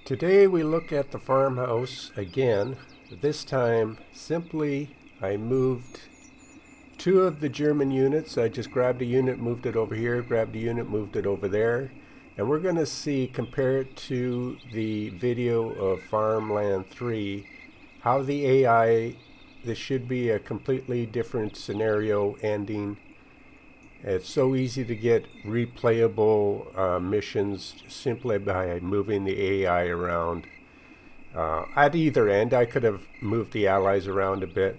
Today we look at the farmhouse again. This time simply I moved two of the German units. I just grabbed a unit, moved it over here, grabbed a unit, moved it over there. And we're going to compare it to the video of Farmland 3, how the AI, this should be a completely different scenario ending. It's so easy to get replayable missions simply by moving the AI around. At either end, I could have moved the allies around a bit.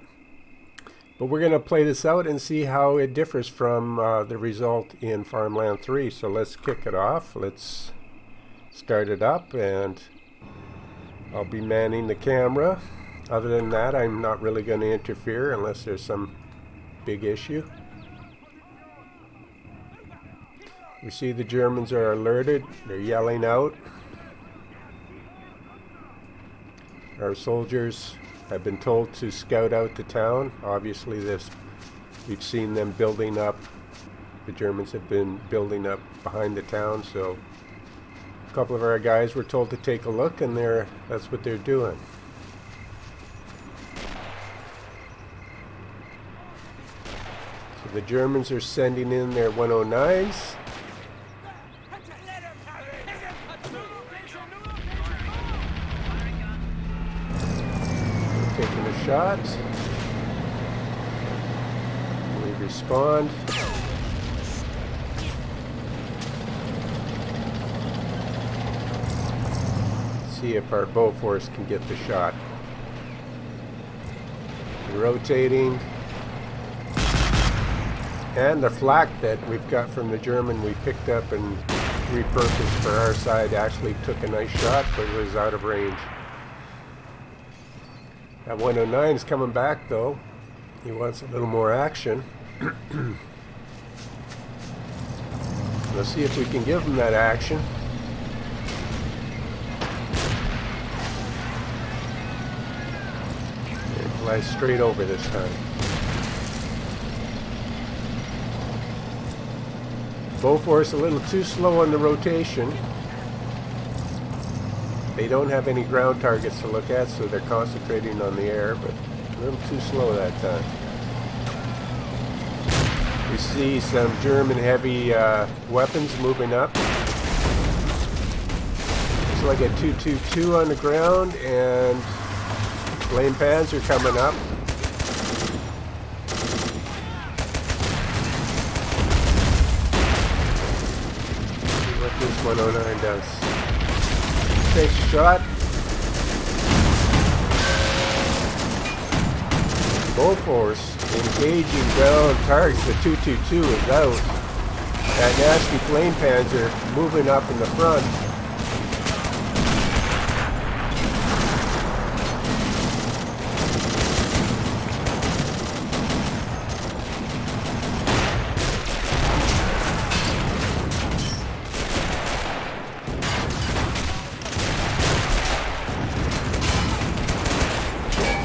But we're going to play this out and see how it differs from the result in Farmland 3. So let's kick it off. Let's start it up, and I'll be manning the camera. Other than that, I'm not really going to interfere unless there's some big issue. We see the Germans are alerted. They're yelling out. Our soldiers have been told to scout out the town. Obviously, we've seen them building up. The Germans have been building up behind the town, so a couple of our guys were told to take a look, and that's what they're doing. So the Germans are sending in their 109s. Taking a shot. We respond. See if our bow force can get the shot. Rotating. And the flak that we've got from the German we picked up and repurposed for our side actually took a nice shot, but it was out of range. That 109 is coming back, though. He wants a little more action. Let's see if we can give him that action. It flies straight over this time. Bofors a little too slow on the rotation. They don't have any ground targets to look at, so they're concentrating on the air, but a little too slow that time. We see some German heavy weapons moving up. It's like a 222 on the ground, and flame pans are coming up. Let's see what this 109 does. Takes a shot. Bofors engaging down targets. The 222 is out. That nasty flame panzer moving up in the front.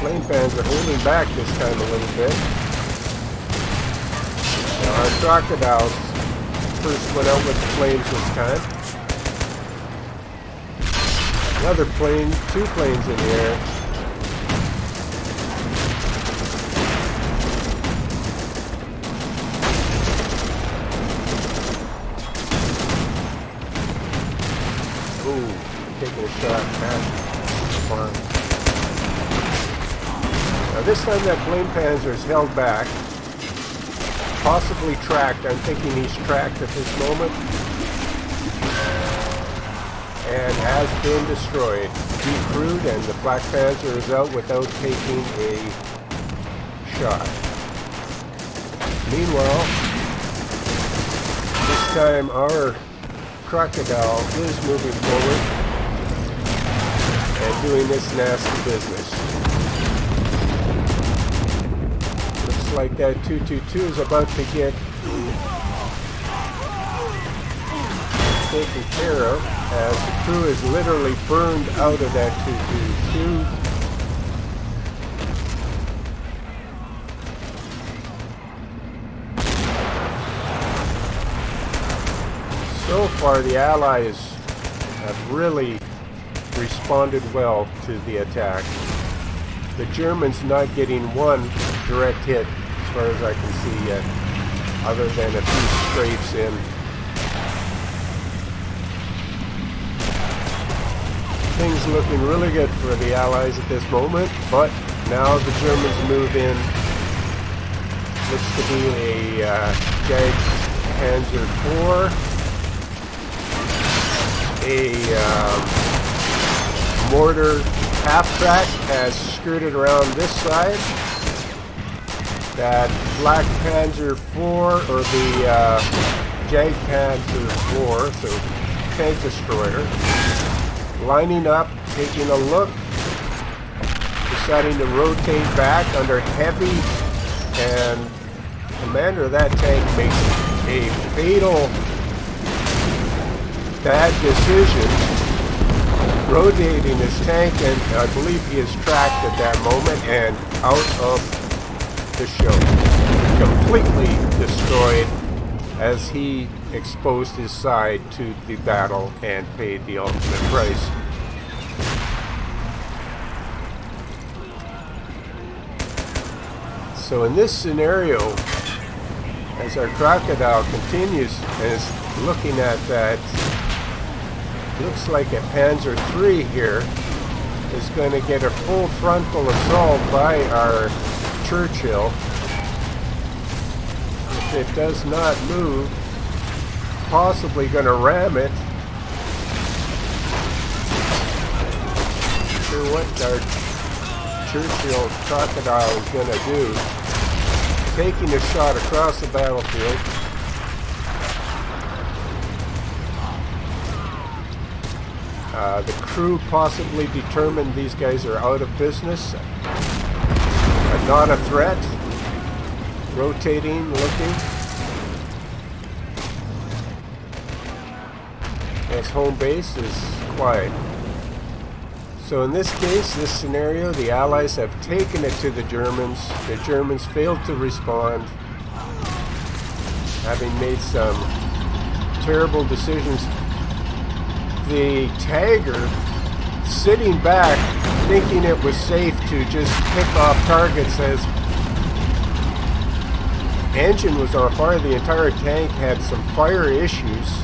Flame fans are holding back this time a little bit. Now our crocodiles first went out with the flames this time. Another plane, two planes in the air. Ooh, taking a shot at the farm. Now this time that flame panzer is held back, possibly tracked. I'm thinking he's tracked at this moment, and has been destroyed. Decrewed, and the Black Panzer is out without taking a shot. Meanwhile, this time our crocodile is moving forward and doing this nasty business. Like that 222 is about to get taken care of, as the crew is literally burned out of that 222. So far the Allies have really responded well to the attack. The Germans not getting one direct hit as far as I can see yet, other than a few strafes in. Things looking really good for the Allies at this moment, but now the Germans move in. Looks to be a Jag Panzer IV, a mortar half-track has skirted around this side. That Black Panzer IV, or the Jag Panzer IV, so tank destroyer, lining up, taking a look, deciding to rotate back under heavy, and the commander of that tank makes a fatal bad decision, rotating his tank, and I believe he is tracked at that moment and out of the show. Completely destroyed as he exposed his side to the battle and paid the ultimate price. So in this scenario, as our crocodile continues and is looking at that, looks like a Panzer III here is going to get a full frontal assault by our Churchill. If it does not move, possibly going to ram it. Not sure what our Churchill crocodile is going to do. Taking a shot across the battlefield. The crew possibly determined these guys are out of business, not a threat. Rotating, looking. As home base is quiet. So in this case, this scenario, the Allies have taken it to the Germans. The Germans failed to respond, having made some terrible decisions. The Tiger sitting back, thinking it was safe to just pick off targets as engine was on fire. The entire tank had some fire issues.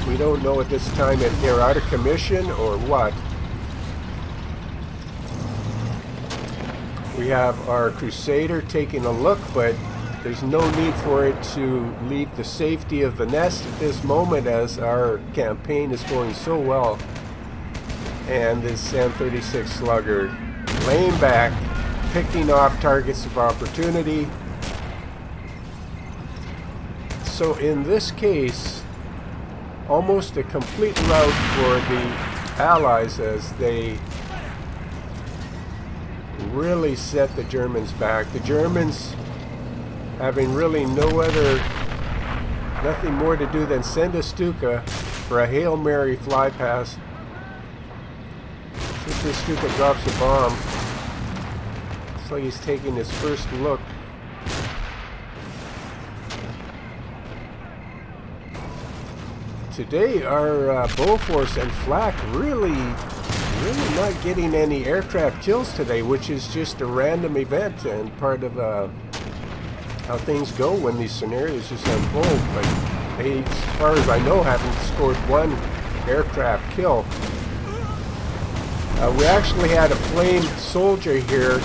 We don't know at this time if they're out of commission or what. We have our Crusader taking a look, but there's no need for it to leave the safety of the nest at this moment, as our campaign is going so well. And this M36 Slugger laying back, picking off targets of opportunity. So in this case, almost a complete rout for the Allies as they really set the Germans back. The Germans, having really nothing more to do than send a Stuka for a Hail Mary fly pass. Since this Stuka drops a bomb, it's like he's taking his first look. Today our Bofors and Flak really not getting any aircraft kills today, which is just a random event and part of how things go when these scenarios just unfold. But they, as far as I know, haven't scored one aircraft kill. We actually had a flamed soldier here,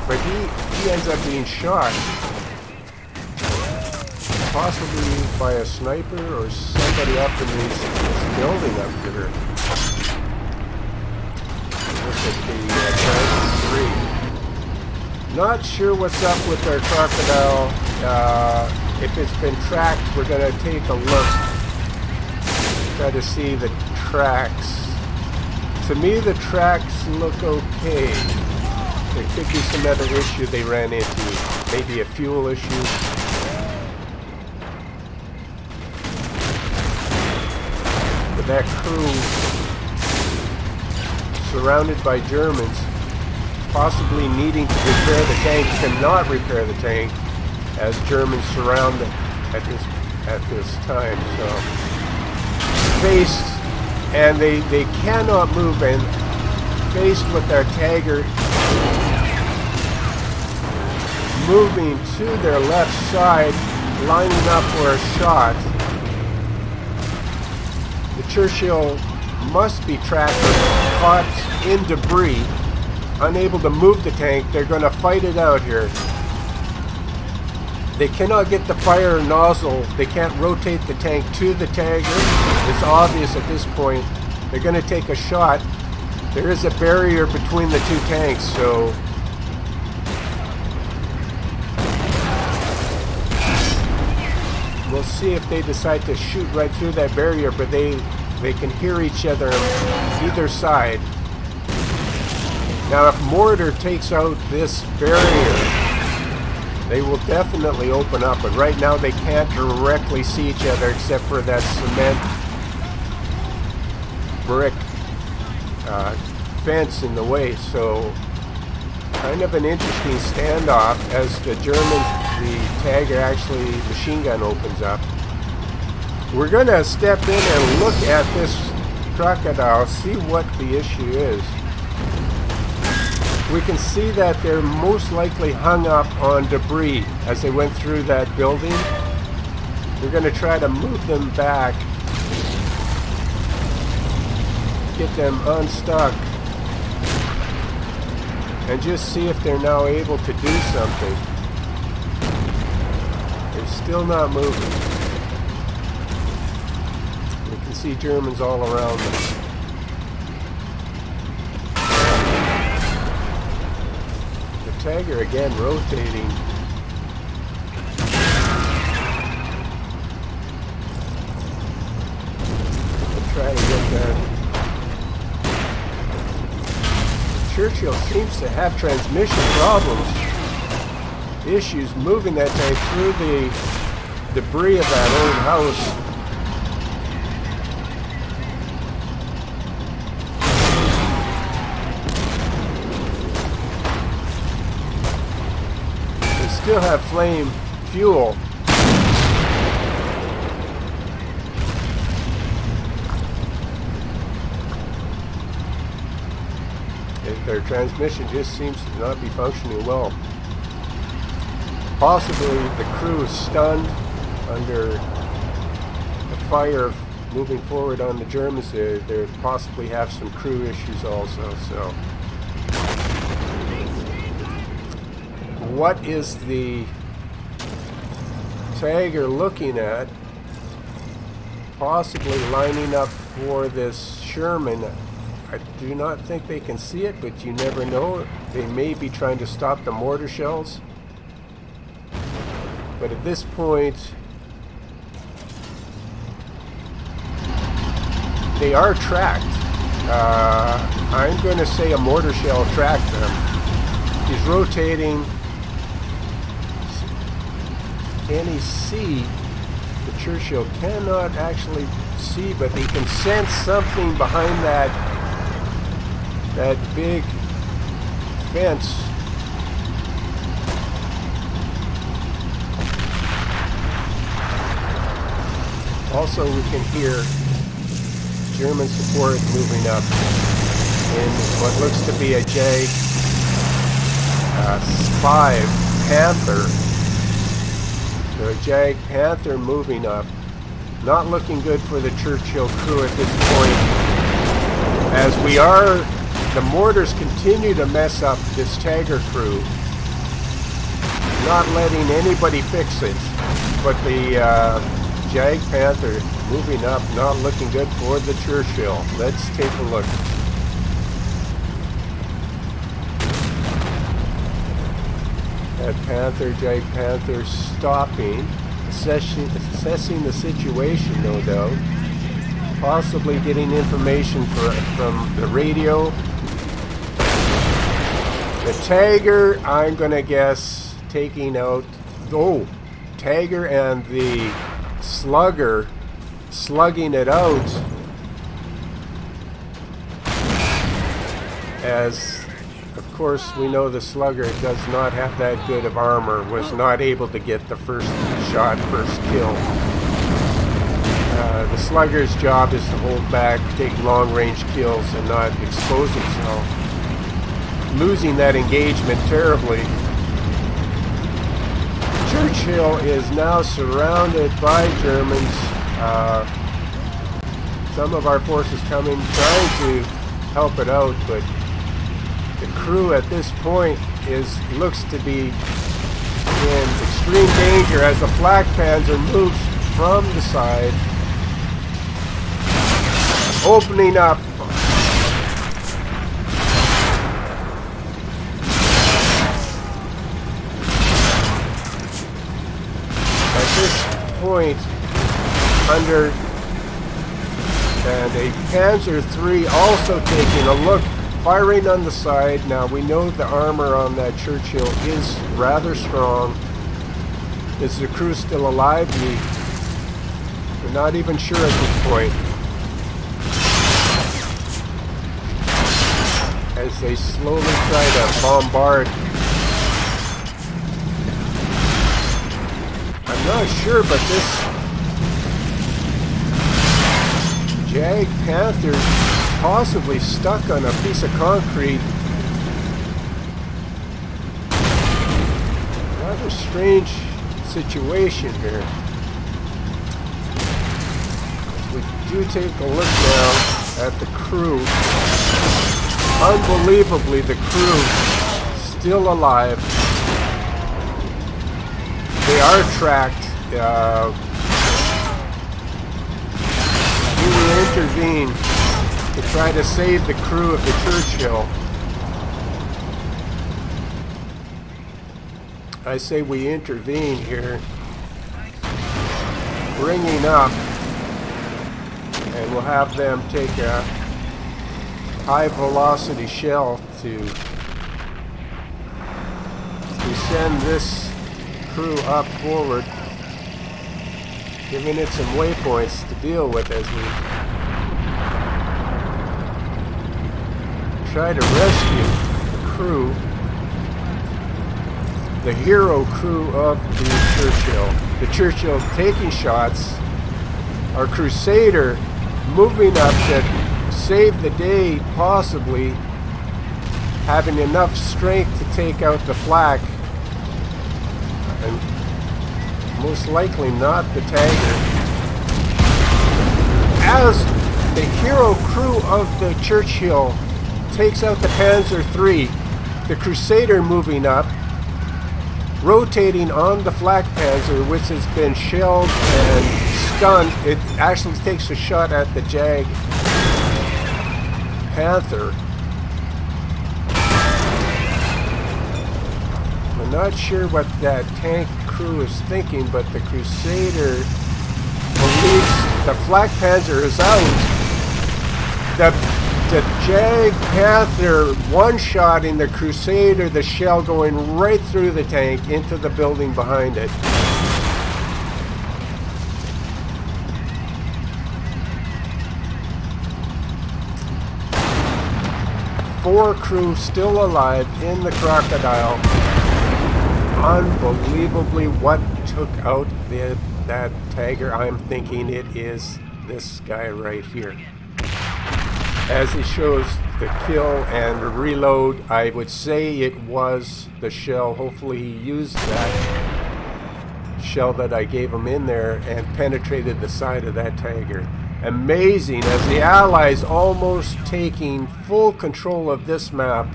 but he ends up being shot, possibly by a sniper or somebody up in this building up here. Look at the Tiger 3. Not sure what's up with our crocodile. If it's been tracked, we're going to take a look. Try to see the tracks. To me, the tracks look okay. There could be some other issue they ran into. Maybe a fuel issue. But that crew, surrounded by Germans, possibly needing to repair the tank, cannot repair the tank as Germans surround it at this time. So faced, and they cannot move, and faced with our Tiger moving to their left side, lining up for a shot. The Churchill must be trapped or caught in debris, unable to move the tank. They're going to fight it out here. They cannot get the fire nozzle. They can't rotate the tank to the Tiger. It's obvious at this point. They're going to take a shot. There is a barrier between the two tanks, so we'll see if they decide to shoot right through that barrier, but they can hear each other on either side. Now, if mortar takes out this barrier, they will definitely open up, but right now they can't directly see each other except for that cement brick fence in the way. So kind of an interesting standoff as the Tiger actually machine gun opens up. We're going to step in and look at this crocodile, see what the issue is. We can see that they're most likely hung up on debris as they went through that building. We're going to try to move them back, get them unstuck, and just see if they're now able to do something. They're still not moving. We can see Germans all around them. The Tiger again rotating. We'll try to get that. Churchill seems to have transmission problems, issues moving that tank through the debris of that old house. They still have flame fuel. Their transmission just seems to not be functioning well. Possibly the crew is stunned under the fire moving forward on the Germans. They possibly have some crew issues also. So, what is the Tiger looking at? Possibly lining up for this Sherman. I do not think they can see it, but you never know. They may be trying to stop the mortar shells. But at this point, they are tracked. I'm going to say a mortar shell tracked them. He's rotating. Can he see? The Churchill cannot actually see, but he can sense something behind that big fence. Also, we can hear German support moving up in what looks to be a Jag-5 Panther. So a Jag Panther moving up. Not looking good for the Churchill crew at this point. As the mortars continue to mess up this Tiger crew, not letting anybody fix it. But the Jag Panther moving up, not looking good for the Churchill. Let's take a look. That Jag Panther stopping, assessing the situation, no doubt. Possibly getting information from the radio. The Tiger, I'm going to guess, taking out... Oh, Tiger and the Slugger slugging it out. As, of course, we know the Slugger does not have that good of armor, was not able to get the first shot, first kill. The slugger's job is to hold back, take long-range kills, and not expose himself. Losing that engagement terribly. Churchill is now surrounded by Germans. Some of our forces coming, trying to help it out, but the crew at this point looks to be in extreme danger as the flak panzer moves from the side, opening up. At this point, under and a Panzer III also taking a look, firing on the side. Now we know the armor on that Churchill is rather strong. Is the crew still alive? We're not even sure at this point. As they slowly try to bombard. I'm not sure, but this Jag Panther possibly stuck on a piece of concrete. Rather strange situation here. We do take a look now at the crew. Unbelievably, the crew still alive. They are tracked. We will intervene to try to save the crew of the Churchill. I say we intervene here, bringing up, and we'll have them take a high velocity shell to send this crew up forward, giving it some waypoints to deal with as we try to rescue the crew, the hero crew of the Churchill. The Churchill taking shots, our Crusader moving up to save the day, possibly having enough strength to take out the flak, and most likely not the Tiger. As the hero crew of the Churchill takes out the Panzer III, the Crusader moving up, rotating on the flak panzer, which has been shelled and stunned. It actually takes a shot at the Jag Panther. I'm not sure what that tank crew is thinking, but the Crusader believes the flak panzer is out. The Jag Panther one-shotting the Crusader, the shell going right through the tank into the building behind it. Four crew still alive in the Crocodile. Unbelievably, what took out that Tiger? I'm thinking it is this guy right here. As he shows the kill and the reload, I would say it was the shell. Hopefully he used that shell that I gave him in there and penetrated the side of that Tiger. Amazing, as the Allies almost taking full control of this map.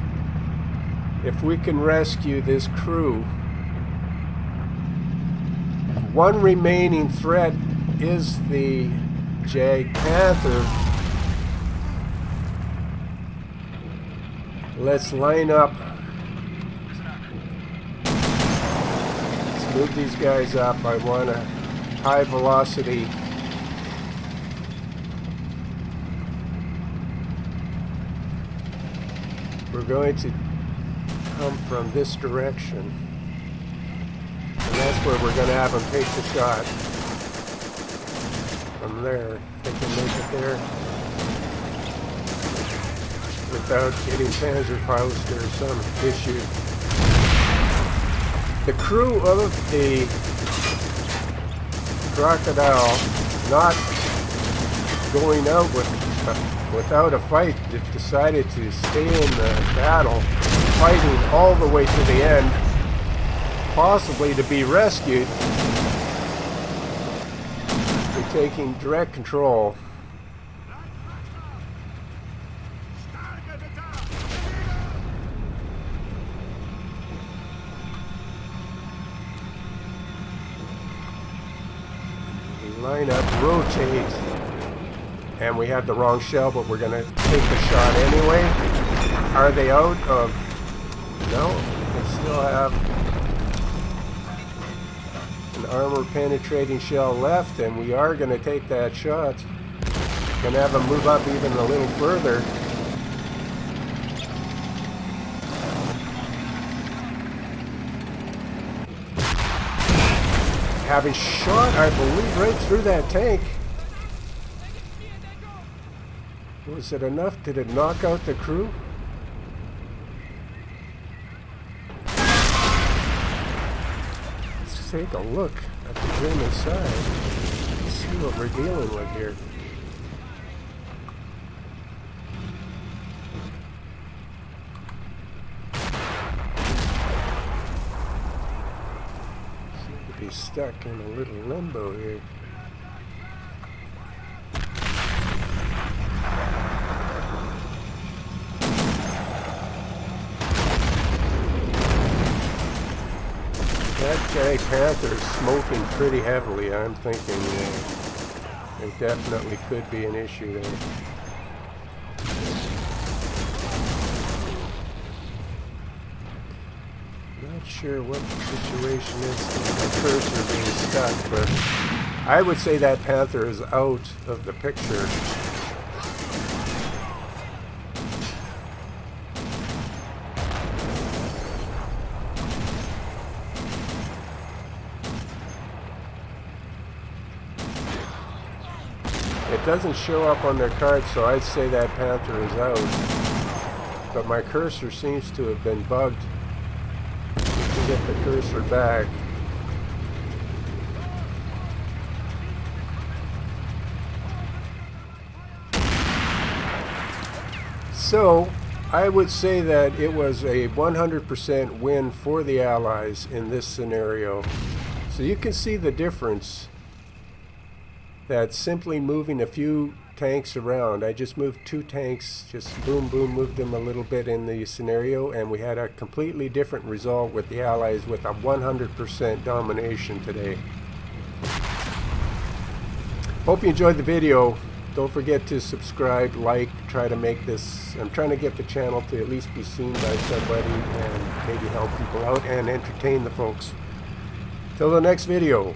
If we can rescue this crew. One remaining threat is the Jag Panther. Let's line up. Let's move these guys up. I want a high velocity. We're going to come from this direction. And that's where we're going to have them take the shot. From there. They can make it there without getting Panzerfaust or some issue. The crew of the Crocodile not going out without a fight. They've decided to stay in the battle, fighting all the way to the end, possibly to be rescued. They're taking direct control. Line up, rotate, and we have the wrong shell, but we're going to take the shot anyway. Are they out of... No, they still have an armor penetrating shell left, and we are going to take that shot. Going to have them move up even a little further. Having shot, I believe, right through that tank. Was it enough? Did it knock out the crew? Let's take a look at the German side. Let's see what we're dealing with here. Stuck in a little limbo here. That guy Panther is smoking pretty heavily. I'm thinking there definitely could be an issue there. Not sure what the situation is with the cursor being stuck, but I would say that Panther is out of the picture. It doesn't show up on their card, so I'd say that Panther is out. But my cursor seems to have been bugged. Get the cursor back. So I would say that it was a 100% win for the Allies in this scenario. So you can see the difference, that simply moving a few tanks around. I just moved 2 tanks, just boom boom, moved them a little bit in the scenario, and we had a completely different result with the Allies with a 100% domination today. Hope you enjoyed the video. Don't forget to subscribe, like, try to make this, I'm trying to get the channel to at least be seen by somebody and maybe help people out and entertain the folks. Till the next video.